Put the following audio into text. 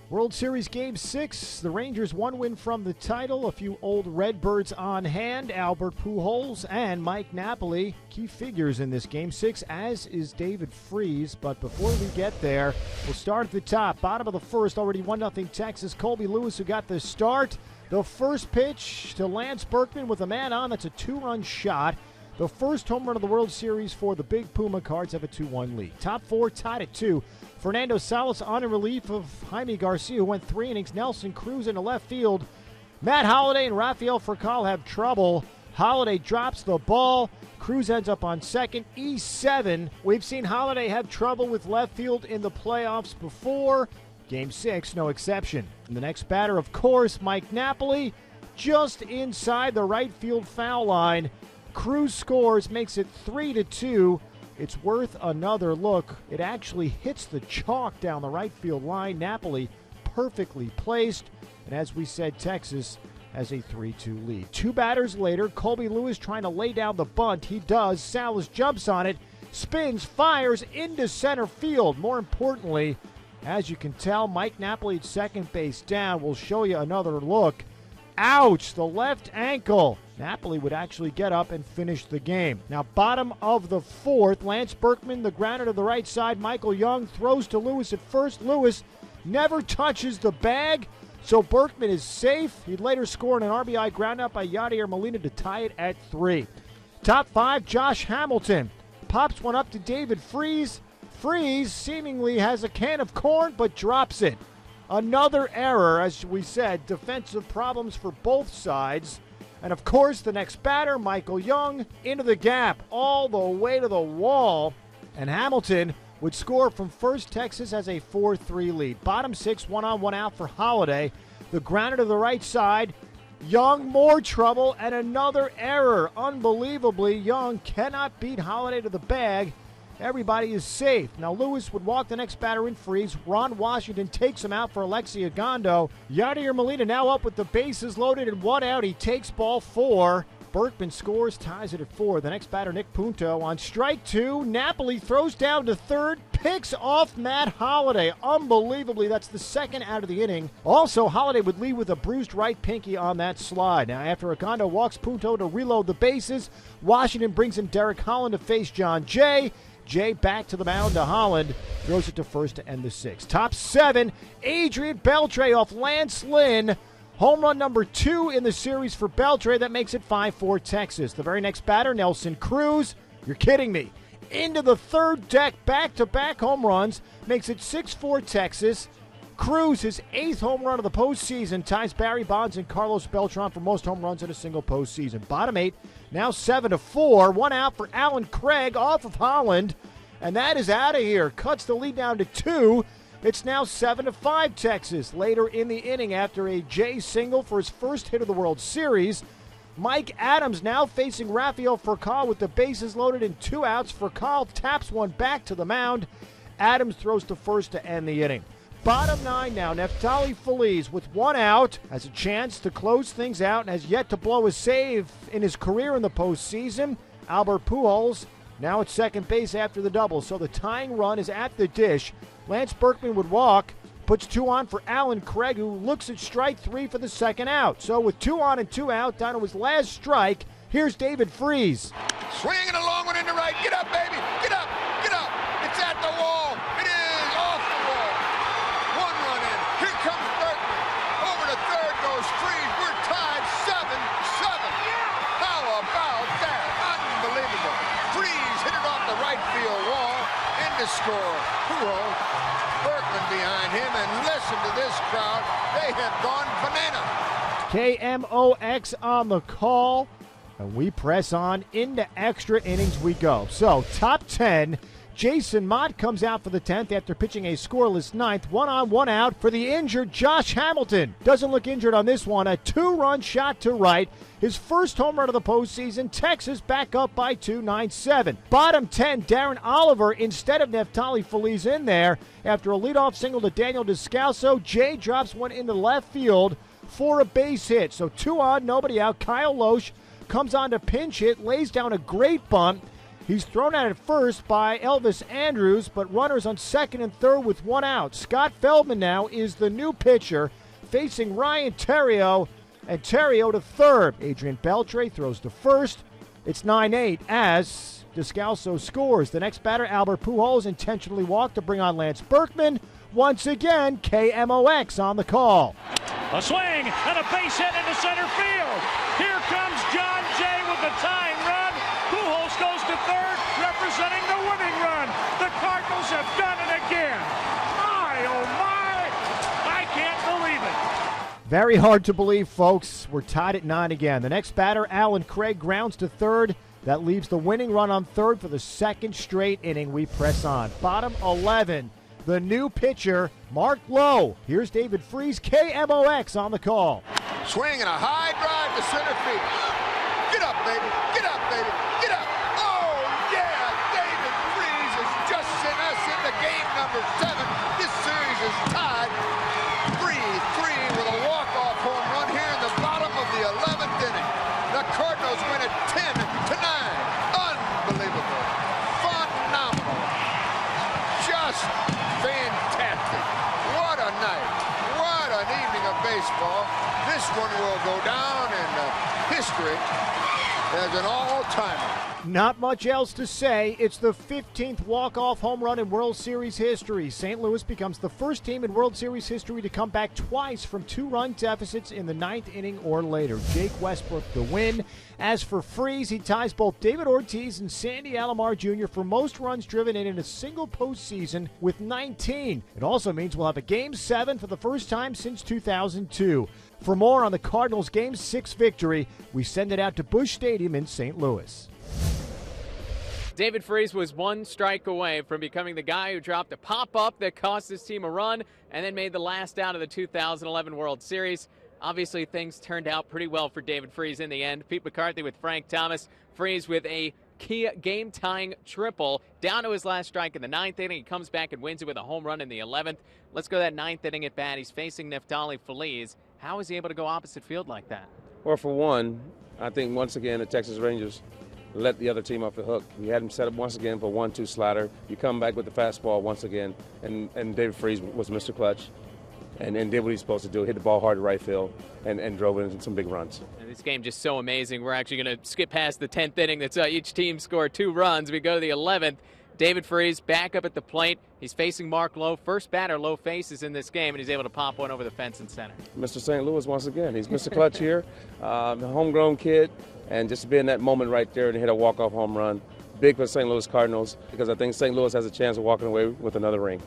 World Series Game 6, the Rangers one win from the title. A few old Redbirds on hand, Albert Pujols and Mike Napoli. Key figures in this Game 6, as is David Freese. But before we get there, we'll start at the top. Bottom of the first, already 1-0 Texas. Colby Lewis who got the start. The first pitch to Lance Berkman with a man on. That's a 2-run shot. The first home run of the World Series for the Big Puma Cards have a 2-1 lead. Top four tied at 2. Fernando Salas on in relief of Jaime Garcia, who went 3 innings. Nelson Cruz into left field. Matt Holliday and Rafael Furcal have trouble. Holliday drops the ball. Cruz ends up on second. E7. We've seen Holliday have trouble with left field in the playoffs before. Game 6, no exception. And the next batter, of course, Mike Napoli, just inside the right field foul line. Cruz scores, makes it 3-2. It's worth another look. It actually hits the chalk down the right field line. Napoli perfectly placed. And as we said, Texas has a 3-2 lead. 2 batters later, Colby Lewis trying to lay down the bunt. He does. Salas jumps on it, spins, fires into center field. More importantly, as you can tell, Mike Napoli at second base down. We'll show you another look. Ouch, the left ankle. Napoli would actually get up and finish the game. Now, bottom of the fourth, Lance Berkman, the grounder to the right side. Michael Young throws to Lewis at first. Lewis never touches the bag, so Berkman is safe. He'd later score an RBI ground out by Yadier Molina to tie it at 3. Top 5, Josh Hamilton pops one up to David Freese. Freese seemingly has a can of corn, but drops it. Another error, as we said, defensive problems for both sides. And of course, the next batter, Michael Young, into the gap, all the way to the wall. And Hamilton would score from first. Texas has a 4-3 lead. Bottom 6, 1-on, 1-out for Holliday. The grounder to the right side. Young, more trouble, and another error. Unbelievably, Young cannot beat Holliday to the bag. Everybody is safe. Now, Lewis would walk the next batter in Freeze. Ron Washington takes him out for Alexi Agondo. Yadier Molina now up with the bases loaded and 1 out. He takes ball 4. Berkman scores, ties it at 4. The next batter, Nick Punto, on strike 2. Napoli throws down to third, picks off Matt Holliday. Unbelievably, that's the second out of the inning. Also, Holliday would lead with a bruised right pinky on that slide. Now, after Agondo walks Punto to reload the bases, Washington brings in Derek Holland to face John Jay. Jay back to the mound to Holland, throws it to first to end the 6th. Top 7, Adrian Beltre off Lance Lynn. Home run number 2 in the series for Beltre. That makes it 5-4 Texas. The very next batter, Nelson Cruz. You're kidding me. Into the third deck, back-to-back home runs. Makes it 6-4 Texas. Cruz, his 8th home run of the postseason, ties Barry Bonds and Carlos Beltran for most home runs in a single postseason. Bottom 8, now 7-4. 1 out for Alan Craig off of Holland. And that is out of here. Cuts the lead down to 2. It's now 7-5 Texas. Later in the inning, after a Jay single for his first hit of the World Series, Mike Adams now facing Rafael Furcal with the bases loaded and 2 outs. Furcal taps one back to the mound. Adams throws to first to end the inning. Bottom 9 now, Neftali Feliz with 1 out, has a chance to close things out and has yet to blow a save in his career in the postseason. Albert Pujols now at second base after the double, so the tying run is at the dish. Lance Berkman would walk, puts 2 on for Alan Craig, who looks at strike 3 for the second out. So with 2 on and 2 out, down to his last strike, here's David Freese. Swinging a long one into right. Get up, baby. Get up. Get up. It's at the wall. It is off the wall. 1 run in. Here comes Berkman. Over to third goes Freese. We're tied 7-7. How about that? Unbelievable. Freese hit it off the right field wall. In to score. Pujols, Berkman behind him, and listen to this crowd. They have gone banana. KMOX on the call. And we press on into extra innings we go. So, top 10, Jason Mott comes out for the 10th after pitching a scoreless 9th. 1-on, 1 out for the injured Josh Hamilton. Doesn't look injured on this one. A 2-run shot to right. His first home run of the postseason. Texas back up by 2, 9-7. Bottom 10, Darren Oliver instead of Neftali Feliz in there. After a leadoff single to Daniel Descalso, Jay drops one into left field for a base hit. So 2 on, nobody out. Kyle Loesch comes on to pinch hit, lays down a great bunt. He's thrown out at first by Elvis Andrews, but runners on second and third with one out. Scott Feldman now is the new pitcher, facing Ryan Theriot, and Theriot to third. Adrian Beltre throws to first. It's 9-8 as Descalso scores. The next batter, Albert Pujols, intentionally walked to bring on Lance Berkman. Once again, KMOX on the call. A swing and a base hit into center field. Here comes John Jay with the tying run. Pujols goes to third, representing the winning run. The Cardinals have done it again. My, oh my, I can't believe it. Very hard to believe, folks. We're tied at 9 again. The next batter, Alan Craig, grounds to third. That leaves the winning run on third for the second straight inning. We press on. Bottom 11, the new pitcher, Mark Lowe. Here's David Freese, KMOX on the call. Swing and a high drive to center field. Get up, baby. Get up, baby. Get up. Oh, yeah. David Freese has just sent us into game number 7. This series is tied 3-3 with a walk-off home run here in the bottom of the 11th inning. The Cardinals win it 10-9. Unbelievable. Phenomenal. Just fantastic. What a night. What an evening of baseball. This one will go down in history as an all-timer. Not much else to say. It's the 15th walk-off home run in World Series history. St. Louis becomes the first team in World Series history to come back twice from 2-run deficits in the 9th inning or later. Jake Westbrook the win. As for Freese, he ties both David Ortiz and Sandy Alomar Jr. for most runs driven in a single postseason with 19. It also means we'll have a Game 7 for the first time since 2002. For more on the Cardinals' Game 6 victory, we send it out to Busch Stadium in St. Louis. David Freese was one strike away from becoming the guy who dropped a pop-up that cost his team a run and then made the last out of the 2011 World Series. Obviously, things turned out pretty well for David Freese in the end. Pete McCarthy with Frank Thomas. Freese with a key game-tying triple down to his last strike in the 9th inning. He comes back and wins it with a home run in the 11th. Let's go to that 9th inning at bat. He's facing Neftali Feliz. How is he able to go opposite field like that? Well, for one, I think once again the Texas Rangers let the other team off the hook. We had him set up once again for 1-2 slider. You come back with the fastball once again, and David Freese was Mr. Clutch and did what he's supposed to do, hit the ball hard to right field and drove it into some big runs. And this game just so amazing. We're actually going to skip past the 10th inning. That's each team scored 2 runs. We go to the 11th. David Freese back up at the plate. He's facing Mark Lowe. First batter Lowe faces in this game, and he's able to pop one over the fence in center. Mr. St. Louis once again. He's Mr. Clutch here, the homegrown kid, and just to be in that moment right there and hit a walk-off home run. Big for St. Louis Cardinals because I think St. Louis has a chance of walking away with another ring.